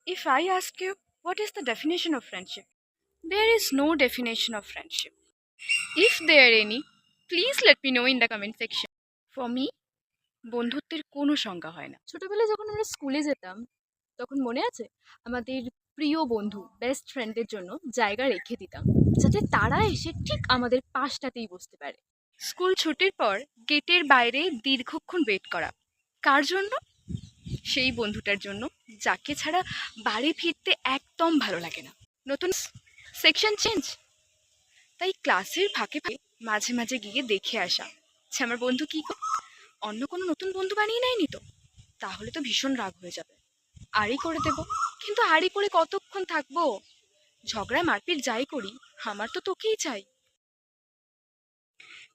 If I ask you, what is the definition of friendship? There is no definition of friendship. If there any, please let me know in the comment section. For me, বন্ধুত্বের কোনো সংজ্ঞা হয় না। ছোটবেলায় যখন আমরা স্কুলে যেতাম, তখন মনে আছে আমাদের প্রিয় বন্ধু বেস্ট ফ্রেন্ডের জন্য জায়গা রেখে দিতাম, যাতে তারা এসে ঠিক আমাদের পাশটাতেই বসতে পারে। স্কুল ছুটির পর গেটের বাইরে দীর্ঘক্ষণ ওয়েট করা, কার জন্য? সেই বন্ধুটার জন্য যাকে ছাড়া বাড়ি ফিরতে একদম ভালো লাগে না। নতুন সেকশন চেঞ্জ, তাই ক্লাসের ফাঁকে ফাঁকে মাঝে মাঝে গিয়ে দেখে আসা যে আমার বন্ধু কি অন্য কোনো নতুন বন্ধু বানিয়ে নেয়নি তো, তাহলে তো ভীষণ রাগ হয়ে যাবে, আড়ি করে দেব। কিন্তু আড়ি করে কতক্ষণ থাকবো? ঝগড়া মারপিট যাই করি, আমার তো তোকেই চাই।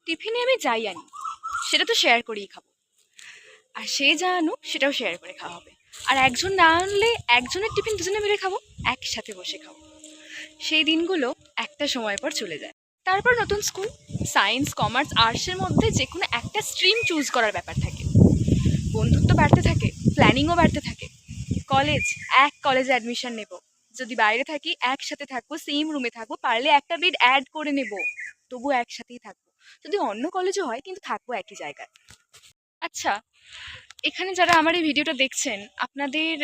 টিফিনে আমি যাই আনি, সেটা তো শেয়ার করেই খাবো, আর সে যা আনুক সেটাও শেয়ার করে খাওয়া হবে। আর একজন না আনলে একজনের টিফিন দুজনে মিলে খাবো, একসাথে বসে খাবো। সেই দিনগুলো একটা সময় পর চলে যায়। তারপর নতুন স্কুল, সায়েন্স কমার্স আর্টসের মধ্যে যে কোনো একটা স্ট্রিম চুজ করার ব্যাপার থাকে, বন্ধুত্ব বাড়তে থাকে, প্ল্যানিংও বাড়তে থাকে। কলেজ, এক কলেজে অ্যাডমিশন নেব, যদি বাইরে থাকি একসাথে থাকবো, সেম রুমে থাকবো, পারলে একটা বেড অ্যাড করে নেব, তবু একসাথেই থাকবো। যদি অন্য কলেজে হয় কিন্তু থাকবো একই জায়গায়। আচ্ছা, এখানে যারা আমার এই ভিডিওটা দেখছেন, আপনাদের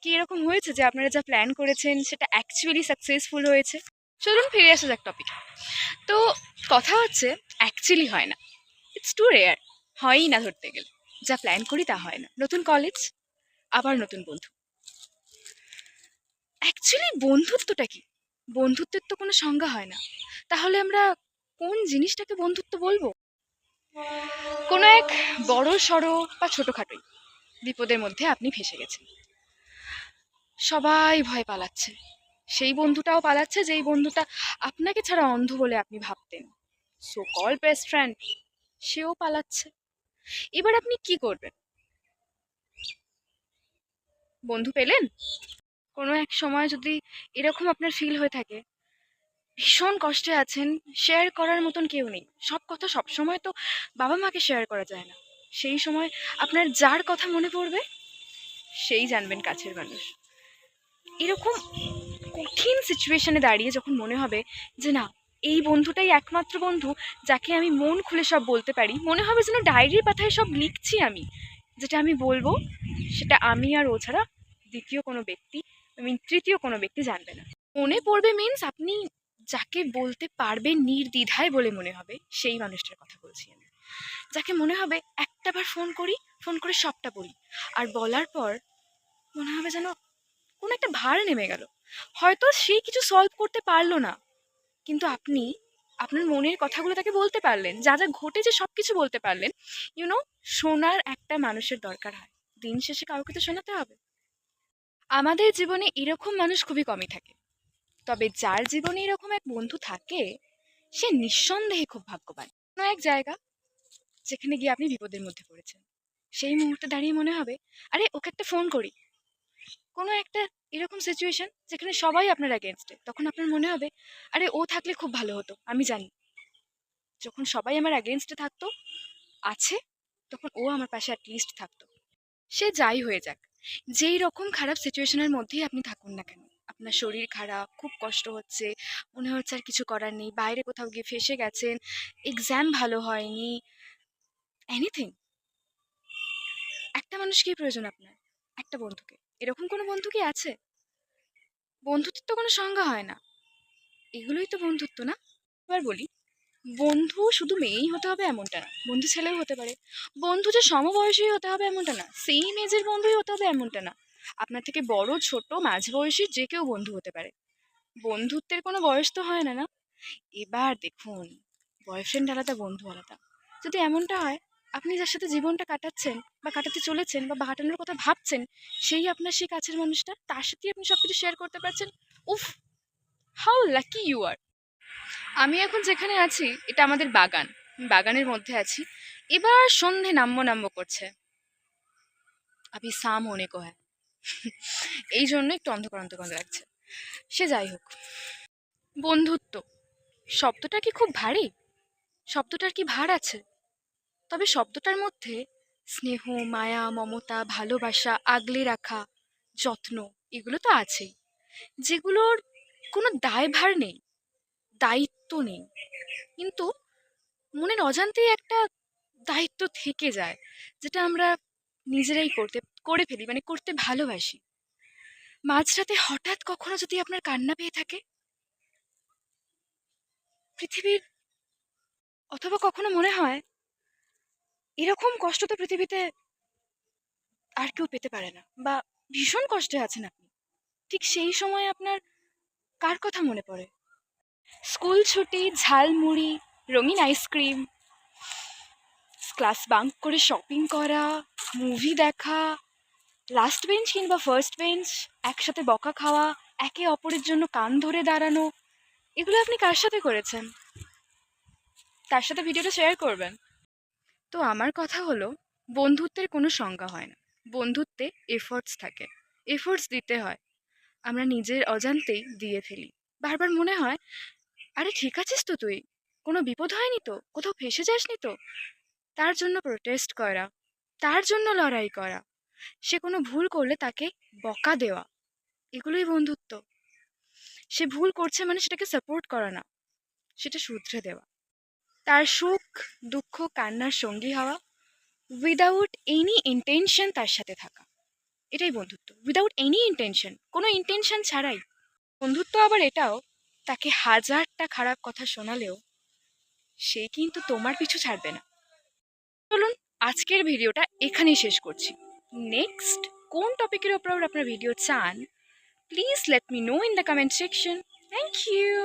কি এরকম হয়েছে যে আপনারা যা প্ল্যান করেছেন সেটা অ্যাকচুয়ালি সাকসেসফুল হয়েছে? চলুন ফিরে আসা যাক টপিক। তো কথা হচ্ছে, অ্যাকচুয়ালি হয় না, ইটস টু রেয়ার, হয়ই না ধরতে গেলে। যা প্ল্যান করি তা হয় না। নতুন কলেজ, আবার নতুন বন্ধু। অ্যাকচুয়ালি বন্ধুত্বটা কি? বন্ধুত্বের তো কোনো সংজ্ঞা হয় না, তাহলে আমরা কোন জিনিসটাকে বন্ধুত্ব বলবো? কোনো এক বড় সড়ো বা ছোটখাটোই বিপদের মধ্যে আপনি ফেসে গেছেন, সবাই ভয় পালাচ্ছে, সেই বন্ধুটাও পালাচ্ছে যেই বন্ধুটা আপনাকে ছাড়া অন্ধ বলে আপনি ভাবতেন, সো কল বেস্ট ফ্রেন্ড, সেও পালাচ্ছে। এবার আপনি কি করবেন? বন্ধু পেলেন? কোনো এক সময় যদি এরকম আপনার ফিল হয়ে থাকে, ভীষণ কষ্টে আছেন, শেয়ার করার মতন কেউ নেই, সব কথা সব সময় তো বাবা মাকে শেয়ার করা যায় না, সেই সময় আপনার যার কথা মনে পড়বে সেই জানবেন কাছের মানুষ। এরকম কঠিন সিচুয়েশনে দাঁড়িয়ে যখন মনে হবে যে না, এই বন্ধুটাই একমাত্র বন্ধু যাকে আমি মন খুলে সব বলতে পারি, মনে হবে যেন ডায়েরির পাতায় সব লিখছি আমি, যেটা আমি বলবো সেটা আমি আর ও ছাড়া দ্বিতীয় কোনো ব্যক্তি, তৃতীয় কোনো ব্যক্তি জানবে না। মনে পড়বে মিন্স আপনি যাকে বলতে পারবেন নির্দ্বিধায় বলে মনে হবে, সেই মানুষটার কথা বলছি আমি। যাকে মনে হবে একটাবার ফোন করি, ফোন করে সবটা বলি, আর বলার পর মনে হবে যেন কোনো একটা ভার নেমে গেল। হয়তো সে কিছু সলভ করতে পারলো না, কিন্তু আপনি আপনার মনের কথাগুলো তাকে বলতে পারলেন, যা যা ঘটেছে সব কিছু বলতে পারলেন। শোনার একটা মানুষের দরকার হয়, দিন শেষে কাউকে তো শোনাতে হবে। আমাদের জীবনে এরকম মানুষ খুবই কমই থাকে, তবে যার জীবনে এরকম এক বন্ধু থাকে, সে নিঃসন্দেহে খুব ভাগ্যবান। কোনো এক জায়গা যেখানে গিয়ে আপনি বিপদের মধ্যে পড়েছেন, সেই মুহূর্তে দাঁড়িয়ে মনে হবে, আরে ওকে একটা ফোন করি। কোনো একটা এরকম সিচুয়েশন যেখানে সবাই আপনার অ্যাগেনস্টে, তখন আপনার মনে হবে, আরে ও থাকলে খুব ভালো হতো। আমি জানি যখন সবাই আমার অ্যাগেনস্টে থাকতো, আছে, তখন ও আমার পাশে অ্যাটলিস্ট থাকতো। সে যাই হয়ে যাক, যেই রকম খারাপ সিচুয়েশনের মধ্যেই আপনি থাকুন না কেন, আপনার শরীর খারাপ, খুব কষ্ট হচ্ছে, মনে হচ্ছে আর কিছু করার নেই, বাইরে কোথাও গিয়ে ফেঁসে গেছেন, এক্সাম ভালো হয়নি, এনিথিং, একটা মানুষকেই প্রয়োজন আপনার, একটা বন্ধুকে। এরকম কোনো বন্ধু কি আছে? বন্ধুত্বের তো কোনো সংজ্ঞা হয় না, এগুলোই তো বন্ধুত্ব, না? এবার বলি, বন্ধু শুধু মেয়েই হতে হবে এমনটা না, বন্ধু ছেলেও হতে পারে। বন্ধু যে সমবয়সী হতে হবে এমনটা না, সেম এজের বন্ধুই হতে হবে এমনটা না। আপনার থেকে বড়, ছোট, মাঝবয়সী যে কেউ বন্ধু হতে পারে। বন্ধুত্বের কোনো বয়স তো হয় না, না? এবার দেখুন, বয়ফ্রেন্ড আলাদা, বন্ধু আলাদা। যদি এমনটা হয়, আপনি যার সাথে জীবনটা কাটাচ্ছেন বা কাটাতে চলেছেন বা কাটানোর কথা ভাবছেন, সেই আপনার সেই কাছের মানুষটা, তার সাথেই আপনি সবকিছু শেয়ার করতে পারছেন। উফ, হাউ লাকি ইউ আর। আমি এখন যেখানে আছি এটা আমাদের বাগান, বাগানের মধ্যে আছি। এবার সন্ধে নামবো নামবো করছে, আবি শাম হোনে কো হ্যায়, এই জন্য একটু অন্ধকার অন্ধকার লাগছে। সে যাই হোক, বন্ধুত্ব শব্দটা কি খুব ভারী? শব্দটার কি ভার আছে? তবে শব্দটার মধ্যে স্নেহ, মায়া, মমতা, ভালোবাসা, আগলে রাখা, যত্ন এগুলো তো আছেই, যেগুলোর কোনো দায়ভার নেই, দায়িত্ব নেই, কিন্তু মনের অজান্তেই একটা দায়িত্ব থেকে যায়, যেটা আমরা নিজেরাই করে ফেলি, মানে করতে ভালোবাসি। মাঝরাতে হঠাৎ কখনো যদি আপনার কান্না পেয়ে থাকে পৃথিবীর, অথবা কখনো মনে হয় এরকম কষ্ট তো পৃথিবীতে আর কেউ পেতে পারে না, বা ভীষণ কষ্টে আছেন আপনি, ঠিক সেই সময় আপনার কার কথা মনে পড়ে? স্কুল ছুটি, ঝালমুড়ি, রঙিন আইসক্রিম, ক্লাস বাঙ্ক করে শপিং করা, মুভি দেখা, লাস্ট বেঞ্চ কিংবা ফার্স্ট বেঞ্চ, একসাথে বকা খাওয়া, একে অপরের জন্য কান ধরে দাঁড়ানো, এগুলো আপনি কার সাথে করেছেন? তার সাথে ভিডিওটা শেয়ার করবেন। তো আমার কথা হলো, বন্ধুত্বের কোনো সংজ্ঞা হয় না, বন্ধুত্বে এফোর্টস থাকে, এফোর্টস দিতে হয়, আমরা নিজের অজান্তেই দিয়ে ফেলি। বারবার মনে হয়, আরে ঠিক আছিস তো তুই, কোনো বিপদ হয়নি তো, কোথাও ফেসে যাসনি তো, তার জন্য প্রোটেস্ট করা, তার জন্য লড়াই করা, সে কোনো ভুল করলে তাকে বকা দেওয়া, এগুলোই বন্ধুত্ব। সে ভুল করছে মানে সেটাকে সাপোর্ট করা না, সেটা শুধরে দেওয়া, তার সুখ দুঃখ কান্নার সঙ্গী হওয়া, উইদাউট এনি ইন্টেনশন তার সাথে থাকা, এটাই বন্ধুত্ব। উইদাউট এনি ইন্টেনশন, কোনো ইন্টেনশন ছাড়াই। বন্ধুত্ব আবার এটাও, তাকে হাজারটা খারাপ কথা শোনালেও সে কিন্তু তোমার পিছু ছাড়বে না। চলুন আজকের ভিডিওটা এখানেই শেষ করছি। নেক্সট কোন টপিকের উপর আপনার ভিডিও চান, please let me know in the comment section. Thank you.